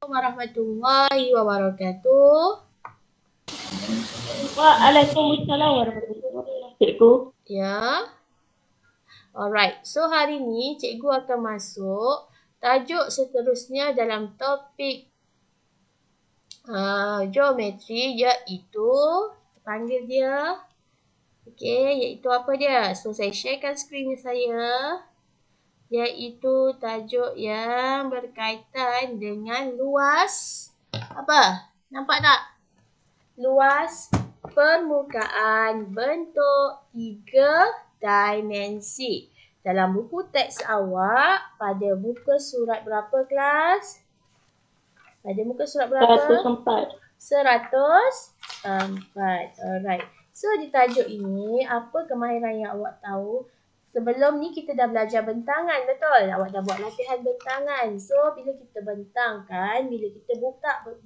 Warahmatullahi wabarakatuh. Waalaikumsalam warahmatullahi wabarakatuh, Cikgu. Ya. Alright. So hari ni cikgu akan masuk tajuk seterusnya dalam topik geometri, iaitu panggil dia. Iaitu apa dia? So saya sharekan skrin saya. Iaitu tajuk yang berkaitan dengan luas apa? Nampak tak? Luas permukaan bentuk 3 dimensi. Dalam buku teks awak, pada muka surat berapa kelas? Pada muka surat berapa? 104. 104. Alright. So di tajuk ini, apa kemahiran yang awak tahu? Sebelum ni kita dah belajar bentangan, betul? Awak dah buat latihan bentangan. So bila kita bentangkan, bila kita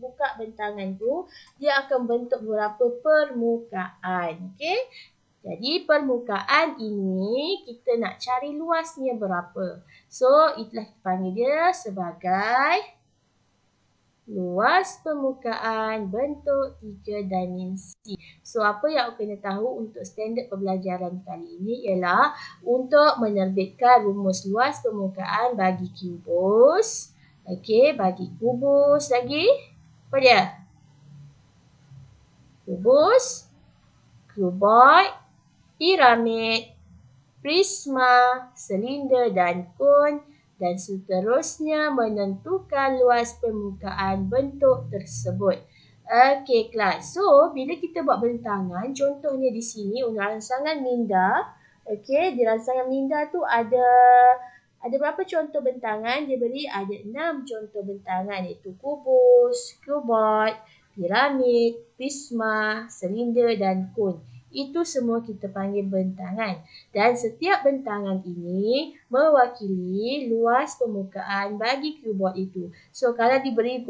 buka bentangan tu, dia akan bentuk beberapa permukaan. Okey? Jadi permukaan ini kita nak cari luasnya berapa. So itulah kita panggil dia sebagai luas permukaan bentuk 3 dimensi. So, apa yang awak kena tahu untuk standard pembelajaran kali ini ialah untuk menerbitkan rumus luas permukaan bagi kubus. Okey, bagi kubus lagi. Apa dia? Kubus, kuboid, piramid, prisma, silinder dan kon, dan seterusnya menentukan luas permukaan bentuk tersebut. Okey kelas. So, bila kita buat bentangan, contohnya di sini untuk rangsangan minda. Okey, di rangsangan minda tu ada berapa contoh bentangan? Dia beri ada 6 contoh bentangan, iaitu kubus, kuboid, piramid, prisma, silinder dan kon. Itu semua kita panggil bentangan. Dan setiap bentangan ini mewakili luas permukaan bagi kuboid itu. So kalau diberi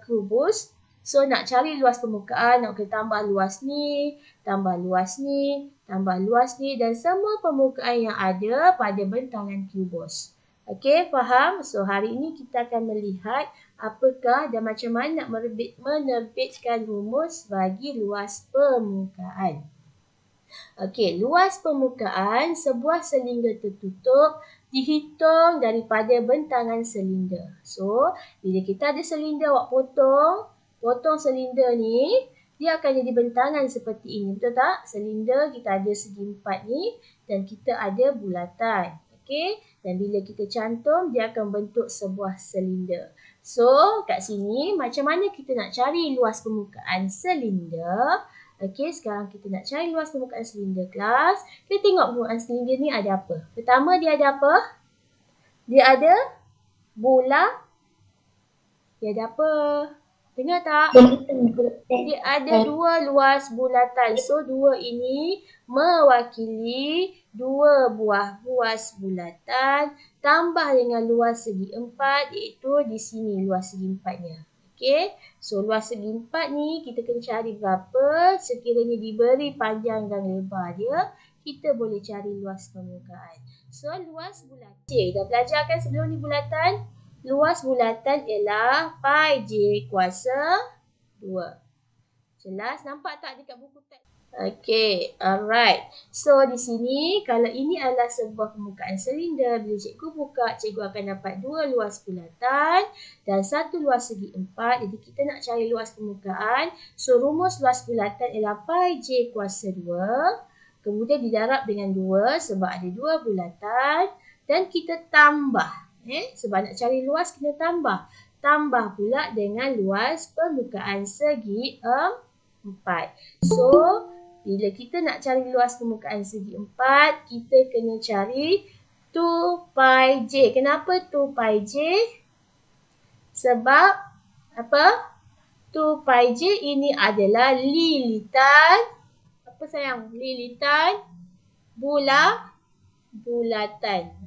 kubus, so nak cari luas permukaan, nak kena tambah luas ni, tambah luas ni, tambah luas ni dan semua permukaan yang ada pada bentangan kubus. Okey, faham? So hari ini kita akan melihat apakah dan macam mana nak menerbitkan rumus bagi luas permukaan. Okey, luas permukaan sebuah silinder tertutup dihitung daripada bentangan silinder. So, bila kita ada silinder, awak potong silinder ni, dia akan jadi bentangan seperti ini. Betul tak? Silinder kita ada segi 4 ni dan kita ada bulatan. Okey, dan bila kita cantum, dia akan bentuk sebuah silinder. So, kat sini macam mana kita nak cari luas permukaan silinder? Okey, sekarang kita nak cari luas permukaan silinder kelas. Kita tengok permukaan silinder ni ada apa. Pertama dia ada apa? Dia ada bulat. Dia ada apa? Dengar tak? Dia ada 2 luas bulatan. So, 2 ini mewakili 2 buah ruas bulatan tambah dengan luas segi 4, iaitu di sini luas segi 4-nya. Okey, so luas segi 4 ni kita kena cari berapa. Sekiranya diberi panjang dan lebar dia, kita boleh cari luas permukaan. So luas bulatan. Dah belajar kan sebelum ni bulatan? Luas bulatan ialah pi j kuasa 2. Jelas? Nampak tak dekat buku teks? Okey, alright. So di sini kalau ini adalah sebuah permukaan silinder, bila cikgu buka, cikgu akan dapat 2 luas bulatan dan 1 luas segi 4. Jadi kita nak cari luas permukaan. So rumus luas bulatan ialah pi j kuasa 2. Kemudian didarab dengan 2 sebab ada 2 bulatan dan kita tambah. Sebab nak cari luas kena tambah. Tambah pula dengan luas permukaan segi 4. So, bila kita nak cari luas permukaan segi 4, kita kena cari 2 pi j. Kenapa 2 pi j? Sebab apa? 2 pi j ini adalah lilitan. Apa sayang? Lilitan bulatan.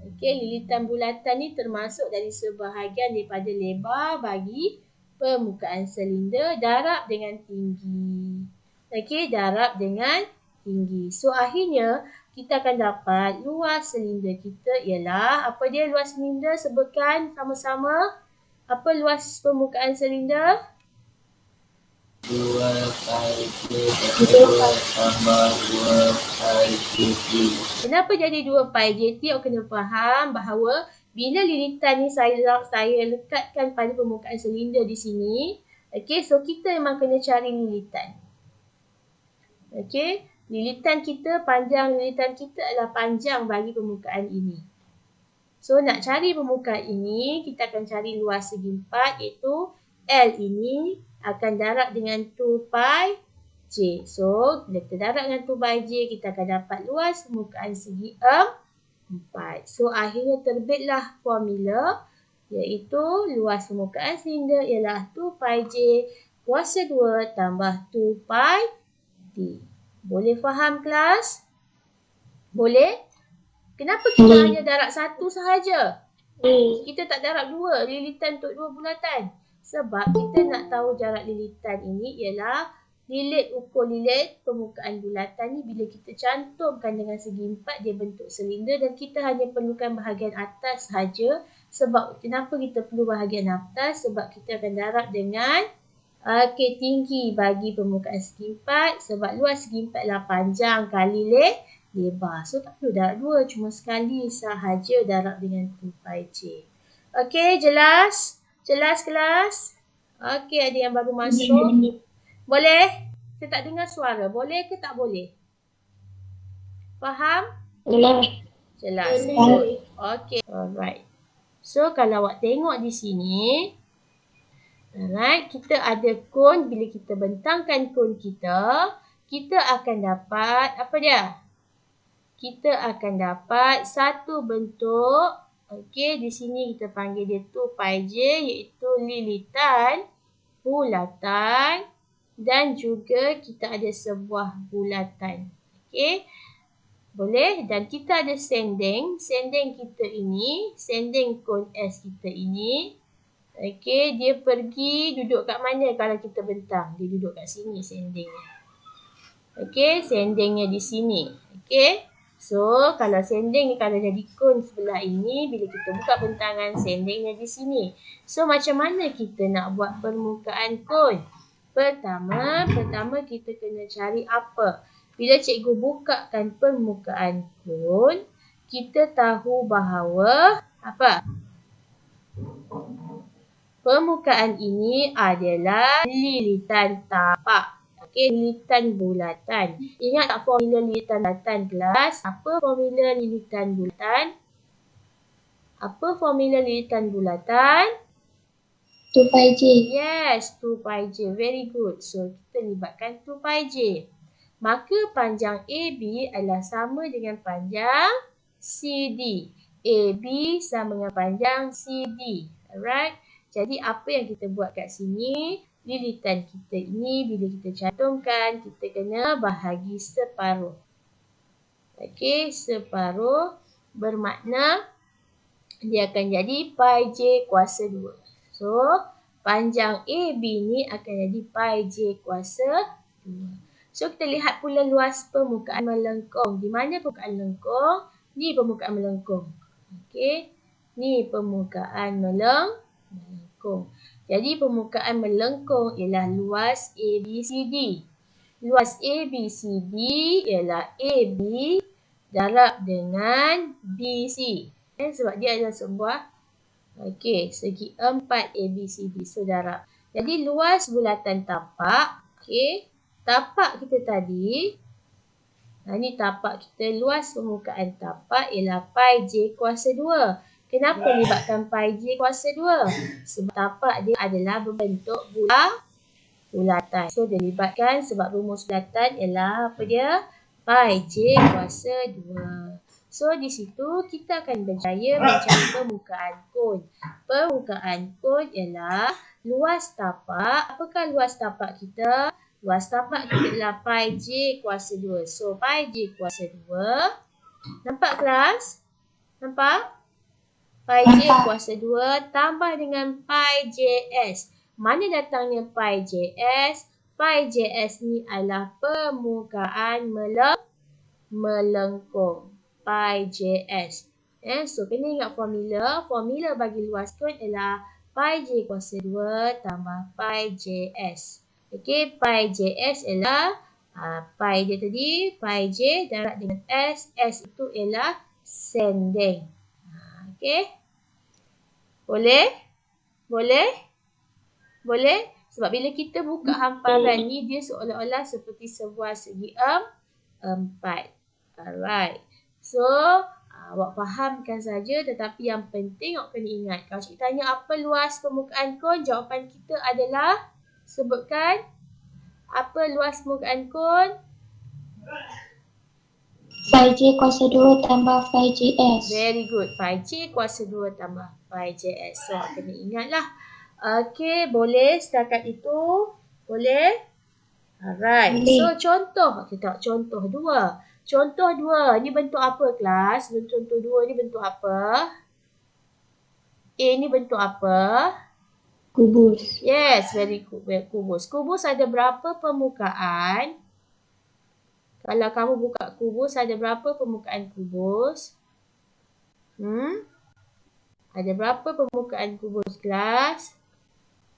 Okey, lilitan bulatan ni termasuk dari sebahagian daripada lebar bagi permukaan silinder darab dengan tinggi. Okey, darab dengan tinggi. So, akhirnya kita akan dapat luas silinder kita ialah, apa dia luas silinder? Sebutkan sama-sama. Apa luas permukaan silinder? 2 pi J tambah 2 pi JT. Kenapa jadi 2 pi JT? Awak kena faham bahawa bila lilitan ni saya lekatkan pada permukaan silinder di sini. Okey, so kita memang kena cari lilitan. Okey, panjang lilitan kita adalah panjang bagi permukaan ini. So nak cari permukaan ini, kita akan cari luas segi 4 iaitu L ini akan darab dengan 2 pi J. So bila kita darab dengan 2 pi J, kita akan dapat luas permukaan segi 4. So akhirnya terbitlah formula iaitu luas permukaan silinder ialah 2 pi J kuasa 2 tambah 2 pi D. Boleh faham kelas? Boleh? Kenapa kita hanya darab satu sahaja? Kita tak darab dua lilitan untuk dua bulatan. Sebab kita nak tahu jarak lilitan ini ialah ukur lilit permukaan bulatan ni bila kita cantumkan dengan segi 4 dia bentuk silinder dan kita hanya perlukan bahagian atas sahaja. Sebab kenapa kita perlu bahagian atas? Sebab kita akan darab dengan tinggi bagi permukaan segi 4 sebab luas segi 4 adalah panjang kali lebar. So tak perlu darab 2, cuma sekali sahaja darab dengan 2 pi J. Okey, jelas? Jelas kelas? Okey, ada yang baru masuk. Boleh? Saya tak dengar suara. Boleh ke tak boleh? Faham? Jelas. Okey. Alright. So kalau awak tengok di sini, alright, kita ada kon. Bila kita bentangkan kon kita akan dapat apa dia? Kita akan dapat satu bentuk. Okey, di sini kita panggil dia 2 pi J iaitu lilitan bulatan dan juga kita ada sebuah bulatan. Okey. Boleh? Dan kita ada sending. Sending kita ini, sending kon S kita ini. Okey, dia pergi duduk kat mana kalau kita bentang? Dia duduk kat sini sendingnya. Okey, sendingnya di sini. Okey. So, kalau sending ni kalau jadi kon sebelah ini, bila kita buka bentangan, sendingnya di sini. So, macam mana kita nak buat permukaan kon? Pertama kita kena cari apa? Bila cikgu bukakan permukaan kon, kita tahu bahawa apa? Permukaan ini adalah lilitan tapak. Okey, lilitan bulatan. Ingat tak formula lilitan bulatan kelas? Apa formula lilitan bulatan? Apa formula lilitan bulatan? 2 pi J. Yes, 2 pi J. Very good. So, kita libatkan 2 pi J. Maka panjang AB adalah sama dengan panjang CD. AB sama dengan panjang CD. Alright. Jadi, apa yang kita buat kat sini? Lilitan kita ini bila kita cantumkan, kita kena bahagi separuh. Okey, separuh bermakna dia akan jadi pi J kuasa 2. So, panjang AB ni akan jadi pi J kuasa 2. So, kita lihat pula luas permukaan melengkung. Di mana permukaan melengkung? Ni permukaan melengkung. Okey, ni permukaan melengkung. Jadi, permukaan melengkung ialah luas ABCD. Luas ABCD ialah AB darab dengan BC. Sebab dia adalah sebuah segi 4 ABCD. So, darab. Jadi, luas bulatan tapak. Tapak kita tadi. Ini tapak kita. Luas permukaan tapak ialah pi J kuasa 2. Kenapa libatkan pi J kuasa 2? Sebab tapak dia adalah berbentuk bulatan. So, dia libatkan sebab rumus bulatan ialah apa dia? Pi J kuasa 2. So, di situ kita akan berjaya mencari permukaan kon. Permukaan kon ialah luas tapak. Apakah luas tapak kita? Luas tapak kita ialah pi J kuasa 2. So, pi J kuasa 2. Nampak kelas? Nampak? Pi J kuasa 2 tambah dengan pi JS. Mana datangnya pi JS? Pi JS ni adalah permukaan melengkung. Pi JS. So, kena ingat formula. Formula bagi luas kon ialah pi J kuasa 2 tambah pi JS. Okey, pi JS ialah pi dia tadi, pi J darab dengan S. S itu ialah sending. Okey. Boleh? Boleh? Boleh? Sebab bila kita buka hamparan ni, dia seolah-olah seperti sebuah segi 4. Alright. So, awak fahamkan saja, tetapi yang penting awak kena ingat. Kalau cikgu tanya apa luas permukaan kon, jawapan kita adalah, sebutkan. Apa luas permukaan kon? Pi J kuasa 2 tambah pi JS. Very good. Pi J kuasa 2 tambah pi JS. So, awak kena ingatlah. Okey, boleh setakat itu? Boleh? Alright. Boleh. So, contoh. Kita tengok contoh 2. Contoh 2. Ni bentuk apa kelas? Contoh 2 ni bentuk apa? A ni bentuk apa? Kubus. Yes, very good. Kubus. Kubus ada berapa permukaan? Kalau kamu buka kubus, ada berapa permukaan kubus? Ada berapa permukaan kubus kelas?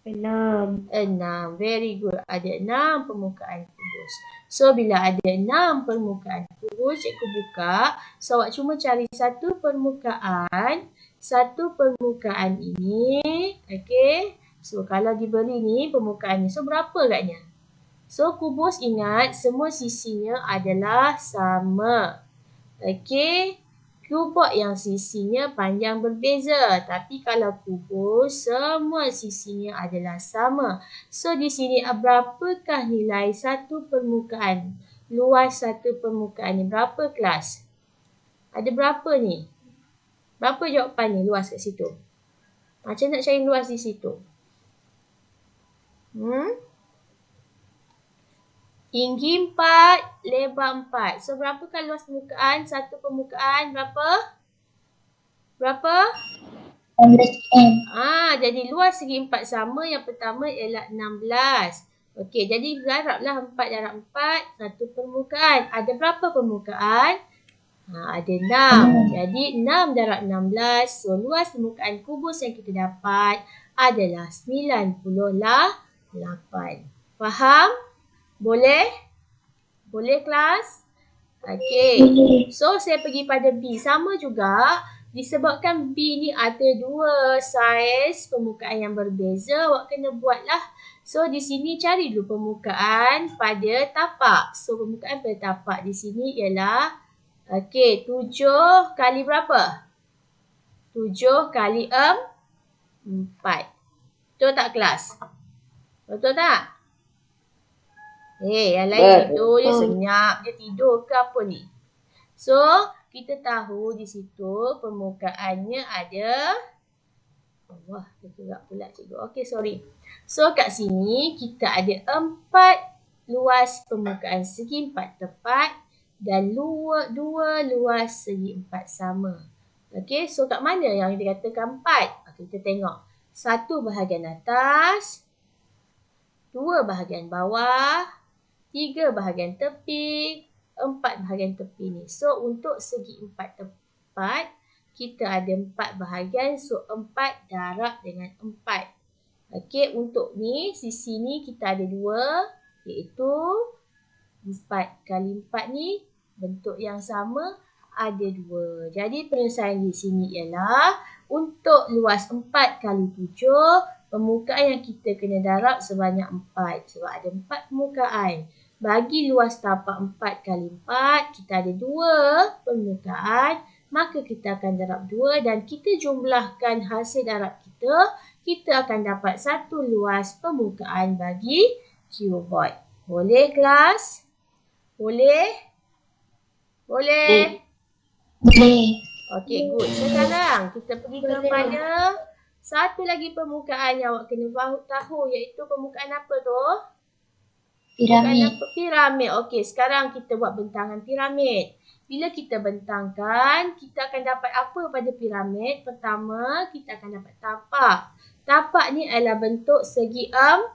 6. 6. Very good. Ada 6 permukaan kubus. So, bila ada 6 permukaan kubus, cikgu buka. So, awak cuma cari satu permukaan. Satu permukaan ini. Okay. So, kalau diberi ni permukaan ni. So, berapa agaknya? So, kubus ingat semua sisinya adalah sama. Okay. Kubus yang sisinya panjang berbeza. Tapi kalau kubus, semua sisinya adalah sama. So, di sini berapakah nilai satu permukaan? Luas satu permukaan ni berapa kelas? Ada berapa ni? Berapa jawapan ni luas kat situ? Macam nak cari luas di situ? Tinggi 4, lebar 4. So, berapakah luas permukaan? Satu permukaan berapa? Berapa? 16 cm. Jadi luas segi 4 sama. Yang pertama ialah 16. Okey, jadi darablah 4 darab 4. Satu permukaan. Ada berapa permukaan? Ada 6. Jadi 6 darab 16. So, luas permukaan kubus yang kita dapat adalah 98. Faham? Boleh? Boleh kelas? Okey. So, saya pergi pada B. Sama juga. Disebabkan B ni ada dua saiz permukaan yang berbeza, awak kena buatlah. So, di sini cari dulu permukaan pada tapak. So, permukaan pada tapak di sini ialah 7 kali berapa? 7 kali 4. Betul tak kelas? Betul tak? Yang lain tidur, dia senyap, dia tidur ke apa ni? So, kita tahu di situ permukaannya ada. Allah, tergerak pula cikgu. Okey, sorry. So, kat sini kita ada 4 luas permukaan segi 4 tepat dan 2 luas segi 4 sama. Okey, so kat mana yang dikatakan 4? Kita tengok. 1 bahagian atas, 2 bahagian bawah, 3 bahagian tepi, 4 bahagian tepi ni. So, untuk segi 4 tepat, kita ada 4 bahagian. So, 4 darab dengan 4. Okey, untuk ni, sisi ni kita ada 2, iaitu 4 kali 4 ni, bentuk yang sama, ada 2. Jadi, penyelesaian di sini ialah, untuk luas 4 kali 7, permukaan yang kita kena darab sebanyak 4. Sebab ada 4 permukaan. Bagi luas tapak 4 kali 4, kita ada 2 permukaan. Maka kita akan darab 2 dan kita jumlahkan hasil darab kita. Kita akan dapat satu luas permukaan bagi cuboid. Boleh kelas? Boleh? Boleh? Boleh. Okey, good. Sekarang kita pergi kepada satu lagi permukaan yang awak kena tahu, iaitu permukaan apa tu? Piramid. Piramid. Okey, sekarang kita buat bentangan piramid. Bila kita bentangkan, kita akan dapat apa pada piramid? Pertama, kita akan dapat tapak. Tapak ni adalah bentuk segi 4.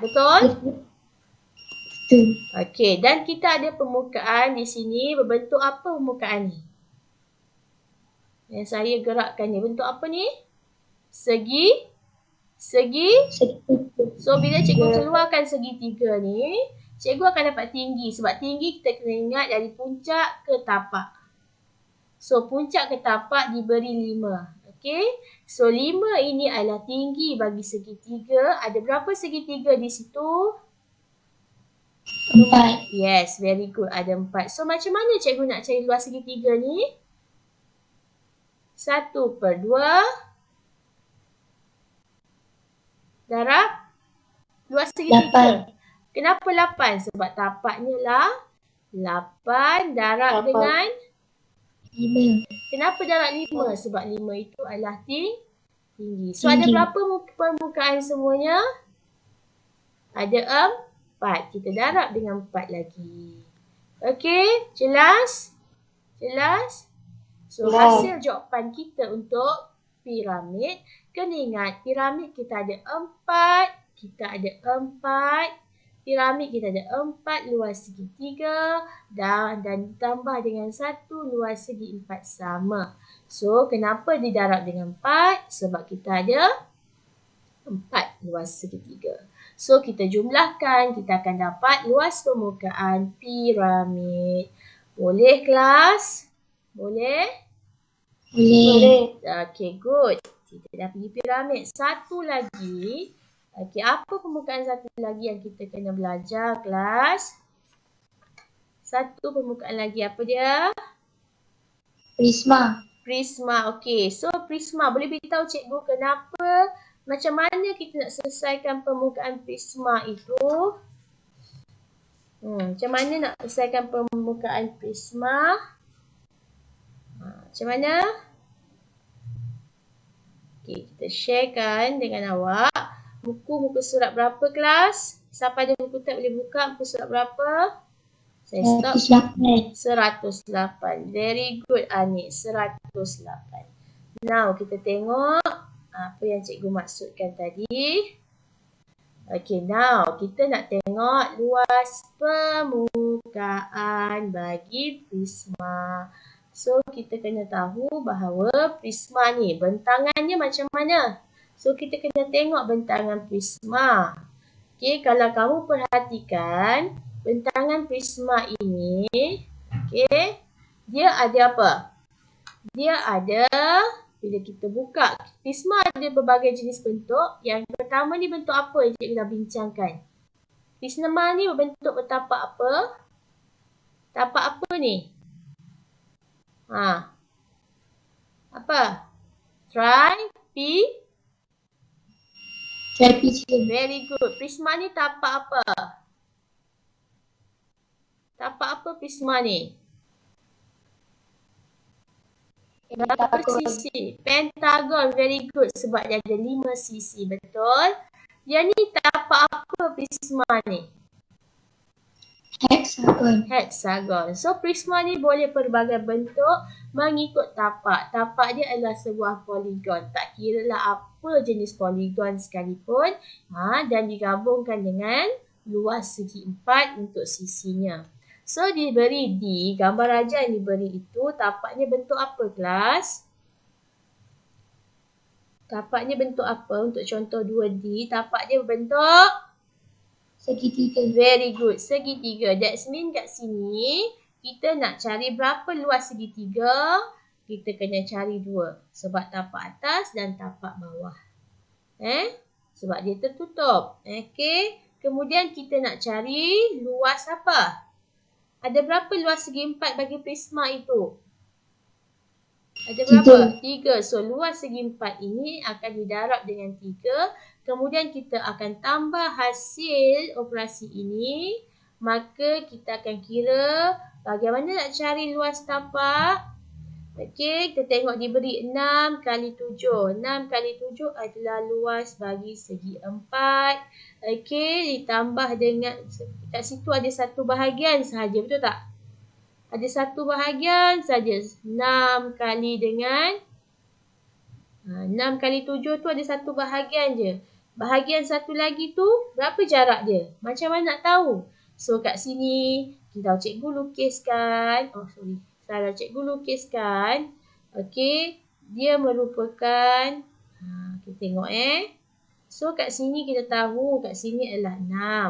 Betul? Betul. Okey, dan kita ada permukaan di sini berbentuk apa permukaan ni? Yang saya gerakkan ni, bentuk apa ni? Segi. Segitiga. So, bila cikgu keluarkan segitiga ni, cikgu akan dapat tinggi. Sebab tinggi kita kena ingat dari puncak ke tapak. So, puncak ke tapak diberi 5. Okey. So, 5 ini adalah tinggi bagi segitiga. Ada berapa segitiga di situ? 4. Yes, very good. Ada 4. So, macam mana cikgu nak cari luas segitiga ni? 1/2 darab luas segitiga. 8. Kenapa 8? Sebab tapaknya lah 8 darab dengan 5. kenapa darab 5? Sebab 5 itu adalah tinggi. So, Tinggi. ada berapa permukaan semuanya? Ada 4. Kita darab dengan 4 lagi. Okey, jelas? So, hasil jawapan kita untuk piramid. Kena ingat, piramid kita ada 4. Piramid kita ada 4 luas segitiga dan ditambah dengan 1 luas segi 4 sama. So, kenapa didarab dengan 4? Sebab kita ada 4 luas segitiga. So, kita jumlahkan, kita akan dapat luas permukaan piramid. Boleh kelas? Boleh? Okay, good. Kita dah pergi piramid. Satu lagi. Okay, apa permukaan satu lagi yang kita kena belajar, kelas? Satu permukaan lagi, apa dia? Prisma, okay. So, prisma. Boleh beritahu cikgu kenapa? Macam mana kita nak selesaikan permukaan prisma itu? Macam mana nak selesaikan permukaan prisma? Macam mana? Okay, kita sharekan dengan awak. Muka surat berapa, kelas? Siapa ada buku tab boleh buka. Muka surat berapa? Saya stop. 108. Very good, Anik. 108. Now, kita tengok apa yang cikgu maksudkan tadi. Okay, now kita nak tengok luas permukaan bagi prisma. So, kita kena tahu bahawa prisma ni bentangannya macam mana. So, kita kena tengok bentangan prisma. Okay, kalau kamu perhatikan bentangan prisma ini, okay, dia ada apa? Dia ada, bila kita buka, prisma ada berbagai jenis bentuk. Yang pertama ni bentuk apa yang cikgu dah bincangkan? Prisma ni berbentuk bertapak apa? Tapak apa ni? Apa? Trapezium. Very good. Prisma ni tapak apa? Tapak apa prisma ni? Berapa sisi? Pentagon. Very good. Sebab dia ada 5 sisi. Betul? Yang ni tapak apa prisma ni? Hexagon. So, prisma ni boleh pelbagai bentuk mengikut tapak. Tapak dia adalah sebuah poligon. Tak kira lah apa jenis poligon sekalipun. Dan digabungkan dengan luas segi 4 untuk sisinya. So, diberi D, gambar raja yang diberi itu, tapaknya bentuk apa, kelas? Tapaknya bentuk apa? Untuk contoh 2D, tapak dia berbentuk? Segitiga. Very good, segitiga. That's mean kat sini, kita nak cari berapa luas segitiga? Kita kena cari 2. Sebab tapak atas dan tapak bawah. Sebab dia tertutup. Okay. Kemudian kita nak cari luas apa? Ada berapa luas segi 4 bagi prisma itu? Ada berapa? 3. So, luas segi 4 ini akan didarab dengan 3. Kemudian kita akan tambah hasil operasi ini. Maka kita akan kira bagaimana nak cari luas tapak. Okey, kita tengok diberi 6 kali 7. 6 kali 7 adalah luas bagi segi 4. Okey, ditambah dengan, kat situ ada satu bahagian sahaja, betul tak? Ada satu bahagian saja. 6 kali dengan 6 kali 7 tu ada satu bahagian je. Bahagian satu lagi tu, berapa jarak dia? Macam mana nak tahu? So, kat sini, kita cikgu lukiskan. Cikgu lukiskan. Okey, dia merupakan, kita tengok So kat sini kita tahu kat sini adalah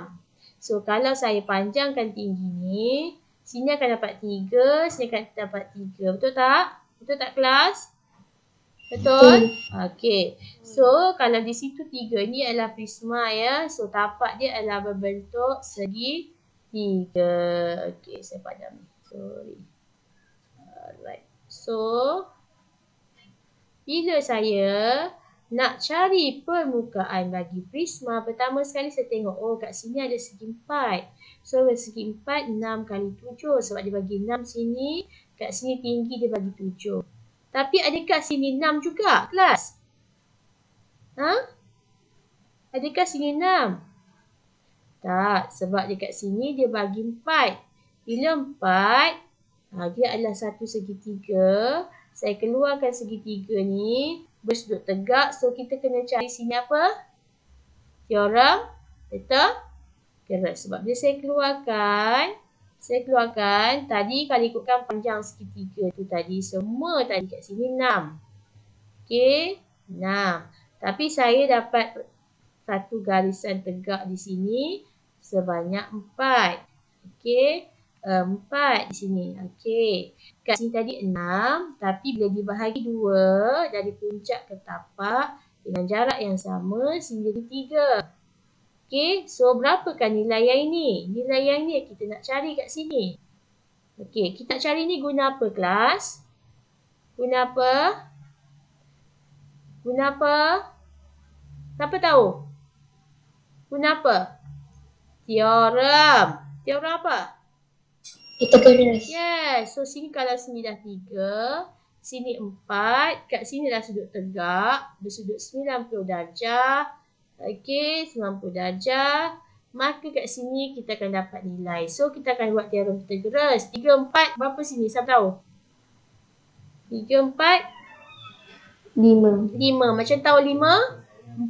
6. So kalau saya panjangkan tinggi ni, sini akan dapat 3, sini akan dapat 3. Betul tak? Betul tak kelas? Betul? Okey. So kalau di situ 3 ni adalah prisma ya. So tapak dia adalah berbentuk segi 3. Okey, saya padam. Sorry. Alright. So bila saya nak cari permukaan bagi prisma, pertama sekali saya tengok, kat sini ada segi 4. So, segi 4, 6 kali 7. Sebab dia bagi 6 sini, kat sini tinggi dia bagi 7. Tapi adakah sini 6 juga, kelas? Adakah sini 6? Tak, sebab dekat sini dia bagi 4. Bila 4, dia adalah satu segitiga. Saya keluarkan segitiga ni bersudut tegak. So, kita kena cari sini apa? Teorem Pythagoras. Sebab bila saya keluarkan, tadi kalau ikutkan panjang segitiga tu tadi, semua tadi kat sini 6. Okey, 6. Tapi saya dapat satu garisan tegak di sini sebanyak 4. Okey. 4 di sini. Okey. Kat sini tadi 6. Tapi bila dibahagi 2 dari puncak ke tapak dengan jarak yang sama, sini jadi 3. Okey. So, berapakah nilai yang ini? Nilai yang ni kita nak cari kat sini. Okey. Kita nak cari ni guna apa, kelas? Guna apa? Guna apa? Siapa tahu? Guna apa? Teorem. Teorem apa? Pythagoras. Yes. So, sini kalau sini dah 3. Sini 4. Kat sini dah sudut tegak. Bersudut 90 darjah. Okey, 90 darjah. Maka kat sini kita akan dapat nilai. So, kita akan buat teorem Pythagoras. 3, 4. Berapa sini? Siapa tahu? 3, 4. 5. 5. Macam tahu 5?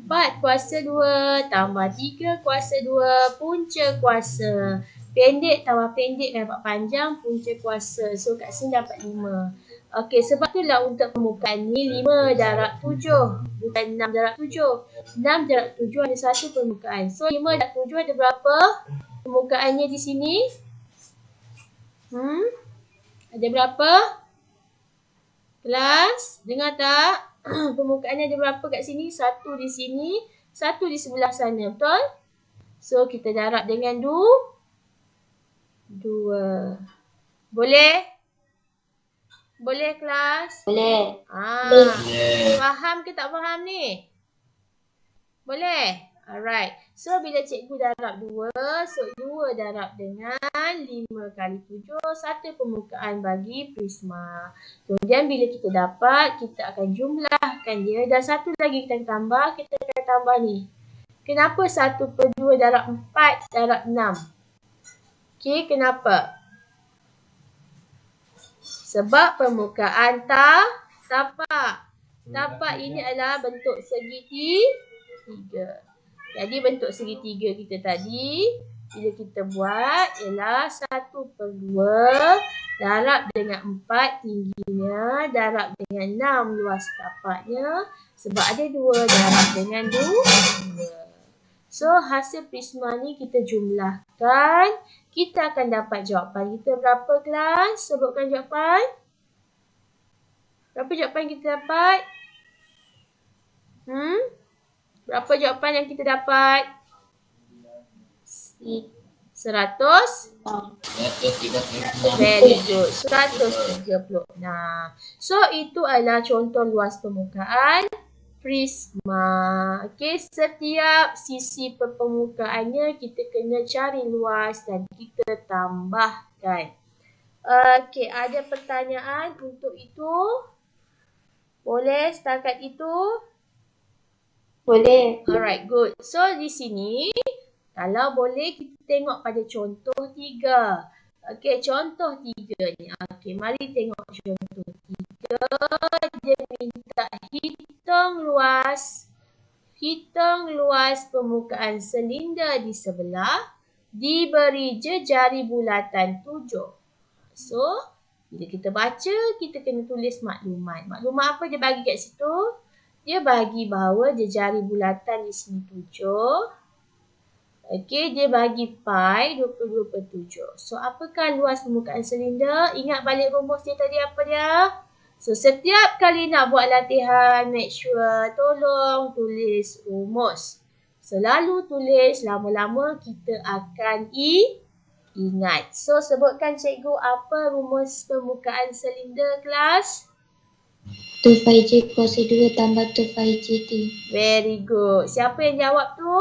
4 kuasa 2 tambah 3 kuasa 2 punca kuasa. Pendek tambah pendek dapat panjang punca kuasa. So kat sini dapat 5. Okey, sebab itulah untuk permukaan ni 5 darab 7. Bukan 6 darab 7. 6 darab 7 ada satu permukaan. So 5 darab 7 ada berapa permukaannya di sini? Ada berapa? Kelas, dengar tak? Permukaannya ada berapa kat sini? 1 di sini, 1 di sebelah sana. Betul? So, kita darab dengan 2. Boleh? Boleh, kelas? Boleh. Boleh. Faham ke tak faham ni? Boleh? Alright. So, bila cikgu darab 2, so 2 darab dengan 5 kali 7, satu permukaan bagi prisma. Kemudian bila kita dapat, kita akan jumlahkan dia. Dan satu lagi kita tambah, kita akan tambah ni. Kenapa 1/2 darab 4 darab 6? Okey, kenapa? Sebab permukaan tapak. Tapak ini adalah bentuk segitiga. Jadi bentuk segitiga kita tadi, bila kita buat ialah 1/2 darab dengan 4 tingginya, darab dengan 6 luas tapaknya. Sebab ada 2 darab dengan 2. So hasil prisma ni kita jumlahkan. Kita akan dapat jawapan kita berapa, kelas? Sebutkan jawapan. Berapa jawapan kita dapat? Berapa jawapan yang kita dapat? 100? Very good. 136. So, itu adalah contoh luas permukaan prisma. Okey, setiap sisi permukaannya kita kena cari luas dan kita tambahkan. Okey, ada pertanyaan untuk itu? Boleh setakat itu? Boleh. Alright, good. So, di sini, kalau boleh kita tengok pada contoh 3. Okey, contoh 3 ni. Okey, mari tengok contoh 3. Dia minta hitung luas permukaan silinder di sebelah, diberi jejari bulatan 7. So, bila kita baca, kita kena tulis maklumat. Maklumat apa dia bagi kat situ? Dia bagi bahawa jejari bulatan di sini 7. Okey, dia bagi pi 22/7. So, apakah luas permukaan silinder? Ingat balik rumus dia tadi apa dia? So, setiap kali nak buat latihan, make sure tolong tulis rumus. Selalu tulis, lama-lama kita akan ingat. So, sebutkan cikgu apa rumus permukaan silinder kelas? 2πj kuasa 2 tambah 2πj T. Very good. Siapa yang jawab tu?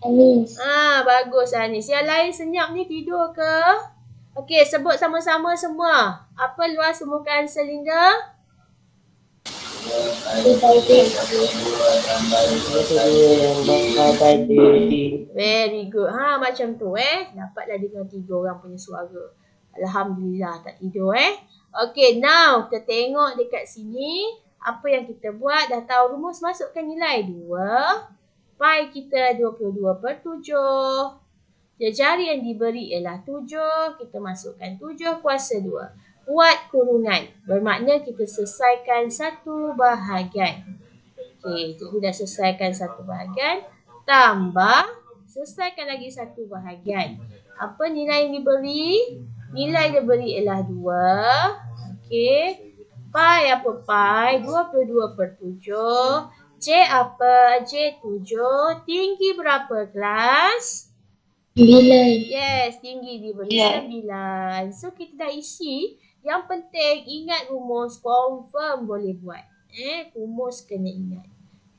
Anis. Bagus Anis. Yang lain senyap ni tidur ke? Okey, sebut sama-sama semua. Apa luas permukaan silinder? 2πj. Very good. Macam tu Dapatlah dengar 3 orang punya suara. Alhamdulillah tak tidur Okey, now kita tengok dekat sini. Apa yang kita buat? Dah tahu rumus, masukkan nilai 2. Pi kita 22/7. Jejari yang diberi ialah 7. Kita masukkan 7 kuasa 2. Buat kurungan. Bermakna kita selesaikan satu bahagian. Okey, cikgu dah selesaikan satu bahagian. Tambah, selesaikan lagi satu bahagian. Apa nilai yang diberi? Nilai yang diberi ialah 2. Okey. Pi apa pi? 22/7. J apa? J 7. Tinggi berapa kelas? 9. Yes, tinggi diberi 9. So, kita dah isi. Yang penting ingat rumus, confirm boleh buat. Rumus kena ingat.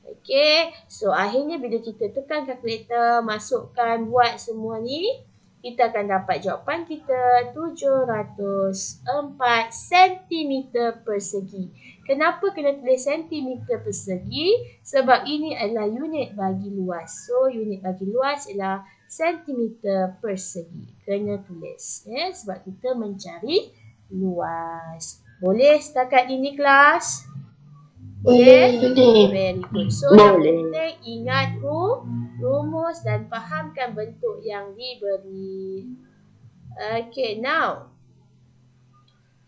Okey, so akhirnya bila kita tekan kalkulator, masukkan, buat semua ni, kita akan dapat jawapan kita 704 cm persegi. Kenapa kena tulis cm persegi? Sebab ini adalah unit bagi luas. So, unit bagi luas ialah cm persegi. Kena tulis. Sebab kita mencari luas. Boleh setakat ini kelas? Boleh? Very good. So, yang penting ingat rumus dan fahamkan bentuk yang diberi. Okay, now.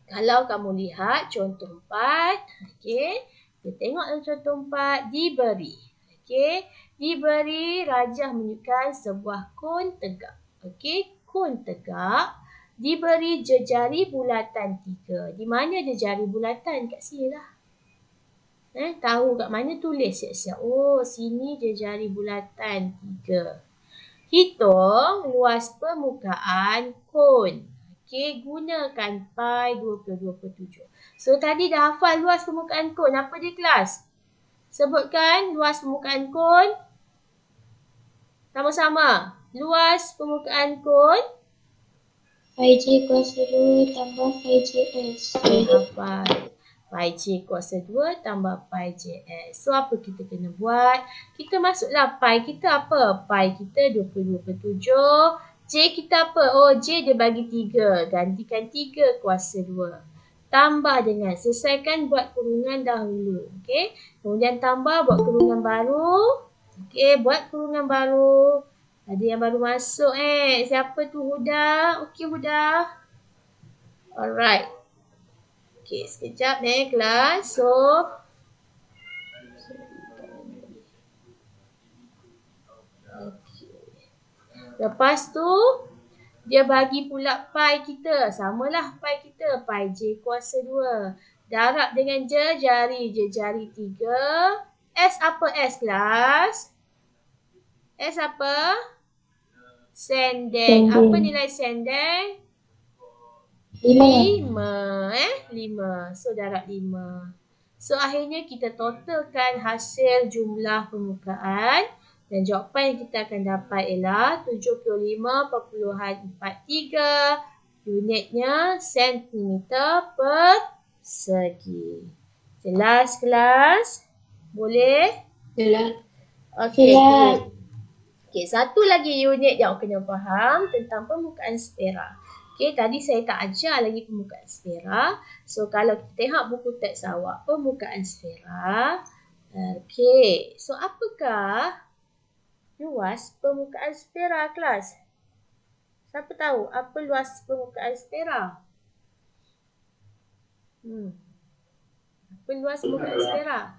Kalau kamu lihat contoh 4. Okay. Kita tengok contoh 4. Diberi. Okay. Diberi rajah menunjukkan sebuah kon tegak. Okay. Kon tegak. Diberi jejari bulatan 3. Di mana jejari bulatan? Kat sini lah. Tahu kat mana, tulis siap-siap. Oh, sini jejari bulatan 3. Hitung luas permukaan kon. Okey, gunakan pi 22/7. So, tadi dah hafal luas permukaan kon. Apa dia kelas? Sebutkan luas permukaan kon. Sama-sama. Luas permukaan kon. πj kuasa 2 tambah πjs. Hafal. Pi J kuasa 2 tambah pi JS. So, apa kita kena buat? Kita masuklah pi kita apa? Pi kita 22/7. J kita apa? Oh, J dia bagi 3. Gantikan 3 kuasa 2. Tambah dengan, selesaikan buat kurungan dahulu. Okey. Kemudian tambah, buat kurungan baru. Okey, buat kurungan baru. Ada yang baru masuk Siapa tu? Huda. Okey, Huda. Alright. Okey, sekejap kelas. So, lepas tu, dia bagi pula pi kita. Samalah pi kita. Pi J kuasa 2. Darab dengan jejari 3. S apa S kelas? S apa? Sendeng. Apa nilai sendeng? 5. 5. So, darab 5. So, akhirnya kita totalkan hasil jumlah permukaan. Dan jawapan yang kita akan dapat ialah 75.43. Unitnya sentimeter persegi. Jelas kelas? Boleh? Jelas. Okey, good. Okey, satu lagi unit yang kena faham tentang permukaan sfera. Okey, tadi saya tak ajar lagi permukaan sfera. So, kalau kita tengok buku teks awak, permukaan sfera. Okey, so apakah luas permukaan sfera kelas? Siapa tahu apa luas permukaan sfera? Apa luas permukaan sfera?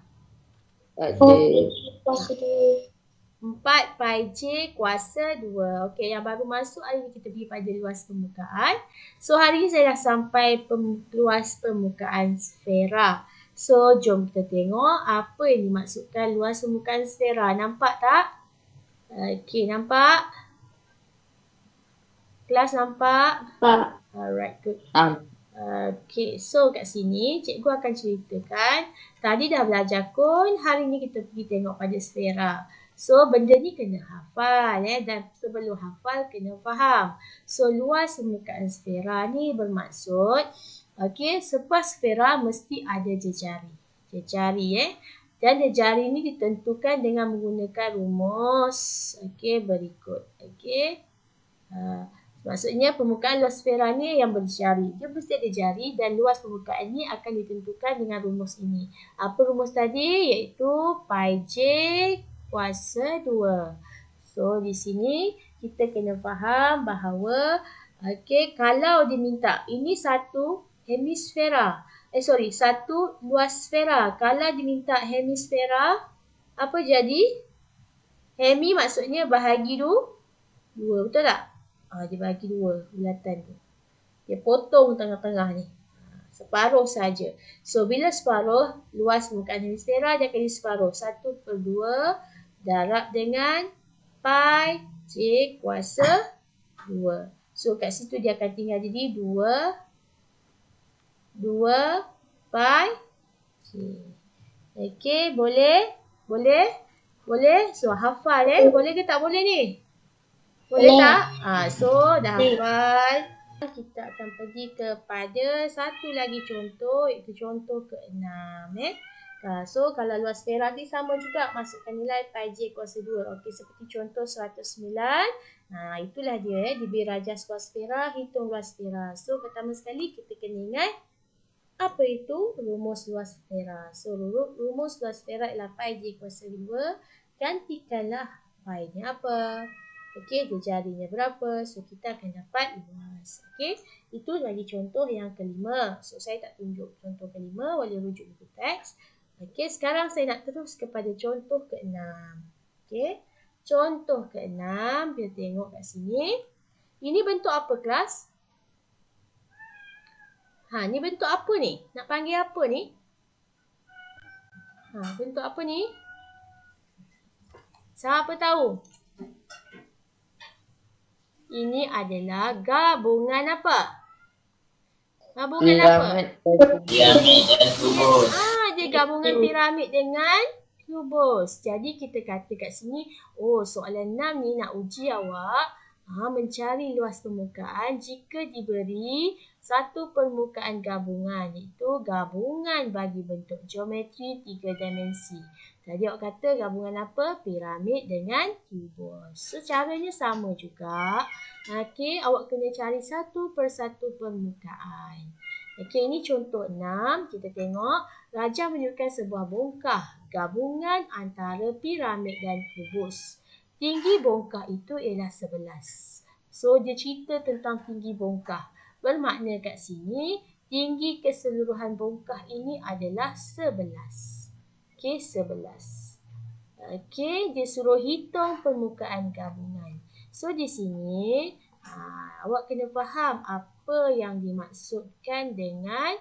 Kuasa 2. 4 pi J kuasa 2. Okey, yang baru masuk hari ni kita pergi pada luas permukaan. So, hari ni saya dah sampai luas permukaan sfera. So, jom kita tengok apa yang dimaksudkan luas permukaan sfera. Nampak tak? Okey, nampak? Kelas nampak? Pak. Alright, good. Okay, so kat sini cikgu akan ceritakan. Tadi dah belajar kon, hari ni kita pergi tengok pada sfera. So, benda ni kena hafal dan sebelum hafal kena faham. So, luas permukaan sfera ni bermaksud, sebuah sfera mesti ada jejari. Jejari dan jejari ni ditentukan dengan menggunakan rumus berikut. Maksudnya permukaan luas sfera ni yang berjari. Dia mesti ada jari dan luas permukaan ni akan ditentukan dengan rumus ini. Apa rumus tadi? Iaitu pi J kuasa 2. So, di sini kita kena faham bahawa kalau diminta ini satu hemisfera. Satu luas sfera. Kalau diminta hemisfera, apa jadi? Hemi maksudnya bahagi 2. Betul tak? Dia bagi 2 bulatan tu. Dia potong tengah-tengah ni. Separuh saja. So, bila separuh, luas permukaan hemisfera dia akan jadi separuh. 1/2 darab dengan pi J kuasa 2. So, kat situ dia akan tinggal jadi 2 pi J. Okey, boleh? Boleh? Boleh? So, hafal Boleh ke tak boleh ni? Boleh tak? So, dah hafal. Kita akan pergi kepada satu lagi contoh, iaitu contoh ke-6. So, kalau luas sfera ni sama juga, masukkan nilai pi J kuasa 2. Okey, seperti contoh 109. Itulah dia, diberi rajas luas sfera, hitung luas sfera. So, pertama sekali kita kena ingat apa itu rumus luas sfera. So, rumus luas sfera ialah pi J kuasa 2. Gantikanlah pi-nya apa? Jarinya berapa? So, kita akan dapat luas. Itu lagi contoh yang kelima. So, saya tak tunjuk contoh kelima, boleh rujuk buku teks. Sekarang saya nak terus kepada contoh ke-6. Contoh ke-6, kita tengok kat sini. Ini bentuk apa, kelas? Ni bentuk apa ni? Nak panggil apa ni? Bentuk apa ni? Siapa tahu? Ini adalah gabungan apa? Gabungan apa? Piramid dan kubus. Dia gabungan piramid dengan kubus. Jadi kita kata kat sini, soalan 6 ni nak uji awak mencari luas permukaan jika diberi satu permukaan gabungan, iaitu gabungan bagi bentuk geometri 3 dimensi. Tadi awak kata gabungan apa? Piramid dengan kubus. So, caranya sama juga. Awak kena cari satu persatu permukaan. Ini contoh 6. Kita tengok. Rajah menunjukkan sebuah bongkah gabungan antara piramid dan kubus. Tinggi bongkah itu ialah 11. So, dia cerita tentang tinggi bongkah. Bermakna kat sini, tinggi keseluruhan bongkah ini adalah 11. 11. Dia suruh hitung permukaan gabungan. So, di sini, awak kena faham apa yang dimaksudkan dengan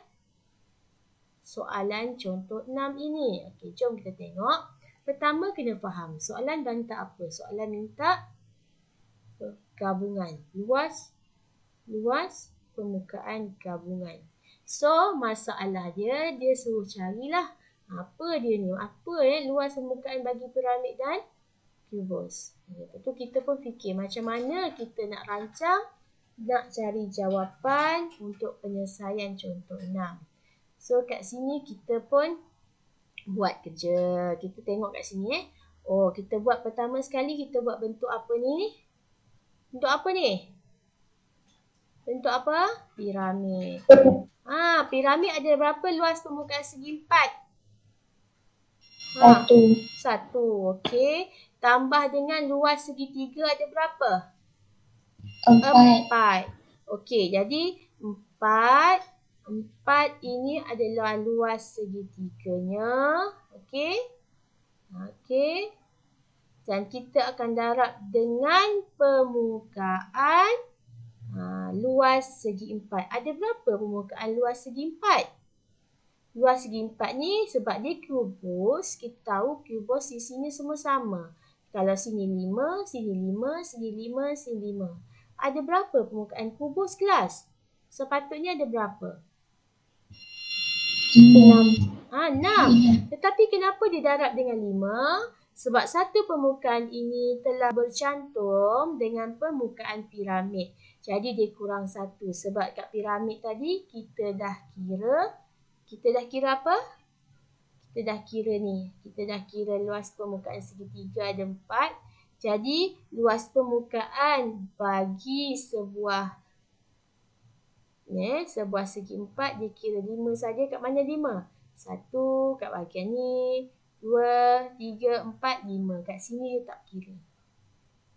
soalan contoh 6 ini. Jom kita tengok. Pertama, kena faham. Soalan minta apa? Soalan minta gabungan. Luas permukaan gabungan. So, masalah dia suruh carilah apa dia ni? Apa luas permukaan bagi piramid dan kubus. Lepas tu kita pun fikir macam mana kita nak rancang, nak cari jawapan untuk penyelesaian contoh 6. So, kat sini kita pun buat kerja. Kita tengok kat sini kita buat pertama sekali, kita buat bentuk apa ni? Bentuk apa ni? Bentuk apa? Piramid. Piramid ada berapa luas permukaan segi 4? 1. Okey. Tambah dengan luas segitiga ada berapa? 4. Okey, jadi 4 ini adalah luas segitiganya. Okey. Okey. Dan kita akan darab dengan permukaan luas segi 4. Ada berapa permukaan luas segi 4? Luas segi 4 ni sebab dia kubus, kita tahu kubus di sini semua sama. Kalau sini 5, sini 5, sini 5, sini 5. Ada berapa permukaan kubus kelas? Sepatutnya ada berapa? 6. 6. Tetapi kenapa didarab dengan 5? Sebab satu permukaan ini telah bercantum dengan permukaan piramid. Jadi dia kurang 1. Sebab kat piramid tadi kita dah kira apa? Kita dah kira ni. Kita dah kira luas permukaan segitiga ada 4. Jadi luas permukaan bagi sebuah segi 4 dia kira 5 saja. Kat mana 5? 1 kat bahagian ni, 2, 3, 4, 5. Kat sini dia tak kira.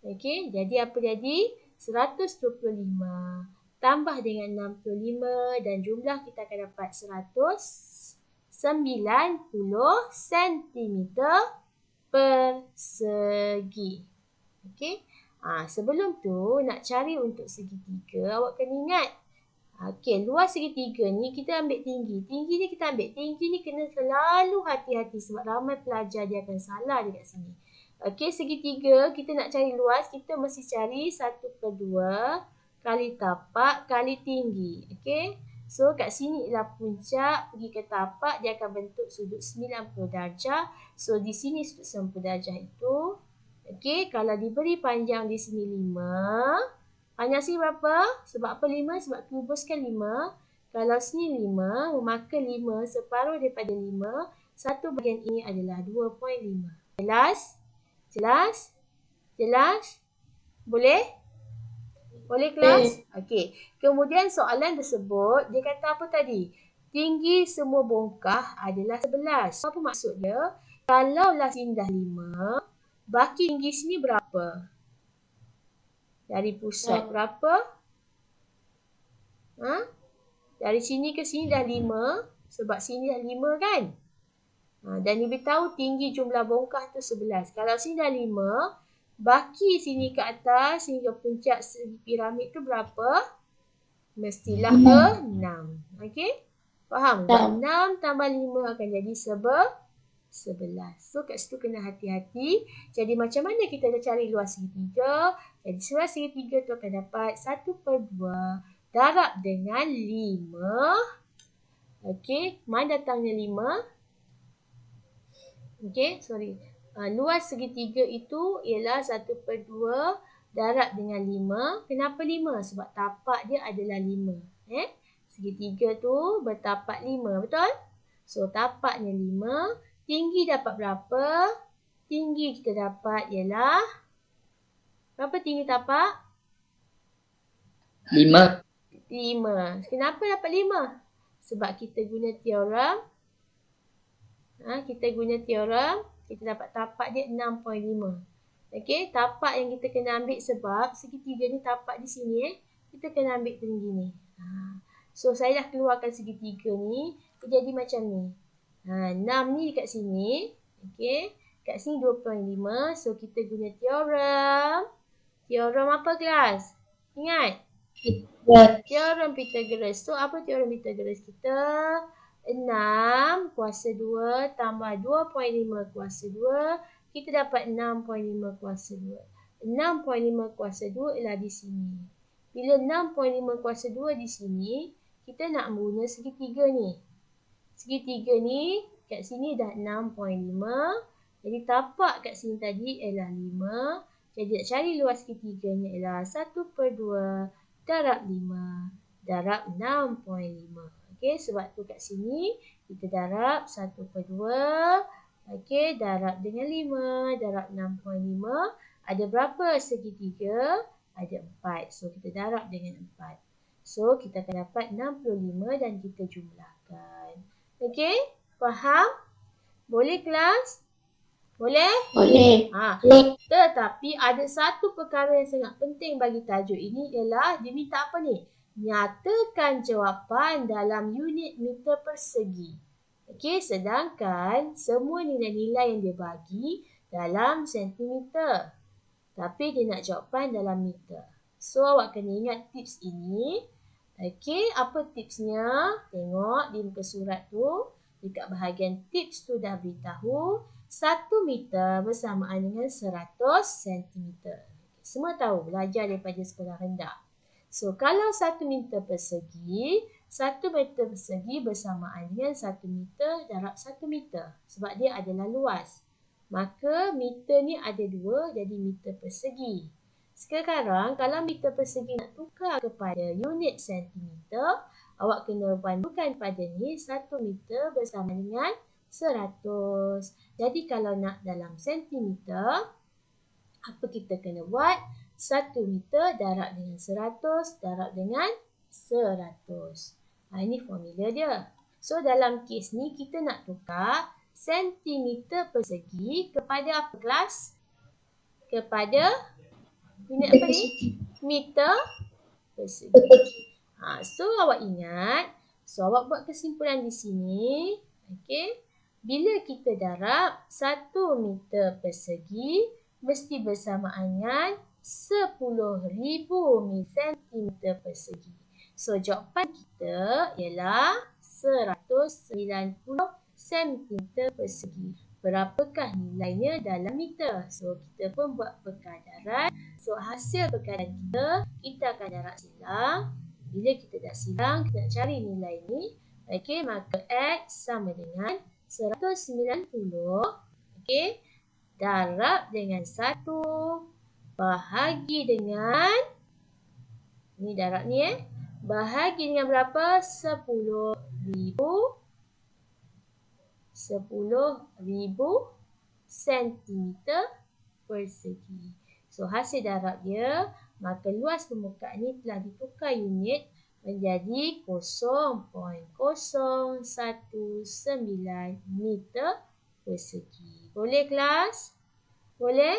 Okey, jadi apa jadi? 125 tambah dengan 65 dan jumlah kita akan dapat 190 cm persegi. Okey. Sebelum tu nak cari untuk segitiga, awak kena ingat. Okey, luas segitiga ni kita ambil tinggi. Tinggi ni kita ambil. Tinggi ni kena selalu hati-hati sebab ramai pelajar dia akan salah dekat sini. Okey, segitiga kita nak cari luas, kita mesti cari 1/2 kali tapak kali tinggi. Okey. So kat sini ialah puncak, pergi ke tapak dia akan bentuk sudut 90 darjah. So di sini sudut 90 darjah itu. Okey, kalau diberi panjang di sini 5. Panjang sini berapa? Sebab apa 5? Sebab kubus kan 5. Kalau sini 5, maka 5 separuh daripada 5. Satu bahagian ini adalah 2.5. Jelas? Jelas? Jelas? Boleh? Boleh kelas? Okey. Kemudian soalan tersebut, dia kata apa tadi? Tinggi semua bongkah adalah 11. Apa maksud dia? Kalaulah sini dah 5, baki tinggi sini berapa? Dari pusat berapa? Dari sini ke sini dah 5. Sebab sini dah 5 kan? Dan diberitahu tinggi jumlah bongkah tu 11. Kalau sini dah 5, baki sini ke atas sehingga puncak segi piramid tu berapa? Mestilah 6. Okey? Faham? 6 tambah 5 akan jadi 11. So kat situ kena hati-hati. Jadi macam mana kita nak cari luas segitiga? Jadi luas segitiga tu akan dapat 1/2 darab dengan 5. Okey, mana datangnya 5? Okey, sorry. Luas segitiga itu ialah 1/2 darab dengan 5. Kenapa 5? Sebab tapak dia adalah 5. Segitiga tu bertapak 5, betul? So tapaknya 5. Tinggi dapat berapa? Tinggi kita dapat ialah berapa tinggi tapak? 5. 5. Kenapa dapat 5? Sebab kita guna teorem. Kita dapat tapak dia 6.5. Okey, tapak yang kita kena ambil sebab segitiga ni tapak di sini kita kena ambil tinggi ni. So saya dah keluarkan segitiga ni, dia jadi macam ni. 6 ni dekat sini. Okey, kat sini 2.5. So kita guna teorem. Teorem apa kelas? Ingat? Teorem Pythagoras. So apa teorem Pythagoras kita? 6 kuasa 2 tambah 2.5 kuasa 2. Kita dapat 6.5 kuasa 2. 6.5 kuasa 2 ialah di sini. Bila 6.5 kuasa 2 di sini, kita nak guna segitiga ni. Segitiga ni kat sini dah 6.5. Jadi tapak kat sini tadi ialah 5. Jadi nak cari luas segitiganya ialah 1/2 darab 5 darab 6.5. Okey, sebab tu kat sini kita darab 1/2. Okey, darab dengan 5 darab 6.5. Ada berapa segitiga? Ada 4. So kita darab dengan 4. So kita akan dapat 65 dan kita jumlahkan. Okey, faham? Boleh kelas? Boleh? Boleh. Tetapi ada satu perkara yang sangat penting bagi tajuk ini ialah dia minta apa ni? Nyatakan jawapan dalam unit meter persegi. Okey, sedangkan semua nilai-nilai yang dia bagi dalam sentimeter. Tapi dia nak jawapan dalam meter. So, awak kena ingat tips ini. Okey, apa tipsnya? Tengok di muka surat tu. Dekat bahagian tips tu dah beritahu 1 meter bersamaan dengan 100 sentimeter. Semua tahu, belajar daripada sekolah rendah. So, kalau 1 meter persegi, 1 meter persegi bersamaan dengan 1 meter darab 1 meter. Sebab dia adalah luas. Maka meter ni ada 2, jadi meter persegi. Sekarang, kalau meter persegi nak tukar kepada unit sentimeter, awak kena bantukan pada ni 1 meter bersama dengan 100. Jadi kalau nak dalam sentimeter, apa kita kena buat? 1 meter darab dengan 100 darab dengan 100. Ini formula dia. So dalam kes ni kita nak tukar sentimeter persegi kepada apa kelas? Kepada unit apa ni? Meter persegi. So awak ingat, so awak buat kesimpulan di sini. Okey. Bila kita darab 1 meter persegi mesti bersamaan dengan 10,000 sentimeter persegi. So jawapan kita ialah 190 sentimeter persegi. Berapakah nilainya dalam meter? So kita pun buat perkadaran. So hasil perkadaran kita akan darab silang. Bila kita dah silang, kita nak cari nilai ni. Okey, maka X sama dengan 190. Okey, darab dengan 1 bahagi dengan, ni darab ni bahagi dengan berapa? 10,000 sentimeter persegi. So hasil darab dia, maka luas permukaan ni telah ditukar unit menjadi 0.019 meter persegi. Boleh kelas? Boleh?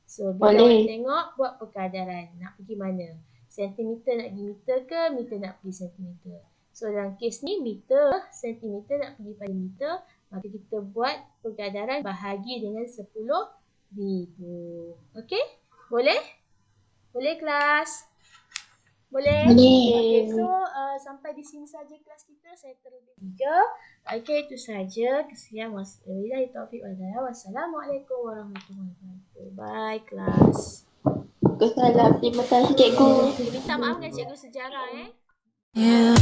So bila awak tengok, buat perkadaran. Nak pergi mana? Sentimeter nak pergi meter ke? Meter nak pergi sentimeter? So dalam kes ni meter, sentimeter nak pergi pada meter. Maka kita buat perkadaran bahagi dengan 10,000. Okey? Boleh? Boleh kelas? Boleh? Okay, so sampai di sini saja kelas kita. Saya terlebih 3. Okey, itu saja. Sekian. Wabillahi taufiq wal hidayah. Wassalamualaikum warahmatullahi wabarakatuh. Bye kelas. Waalaikumsalam. Terima kasih cikgu. Minta maaf dengan cikgu sejarah. Yeah.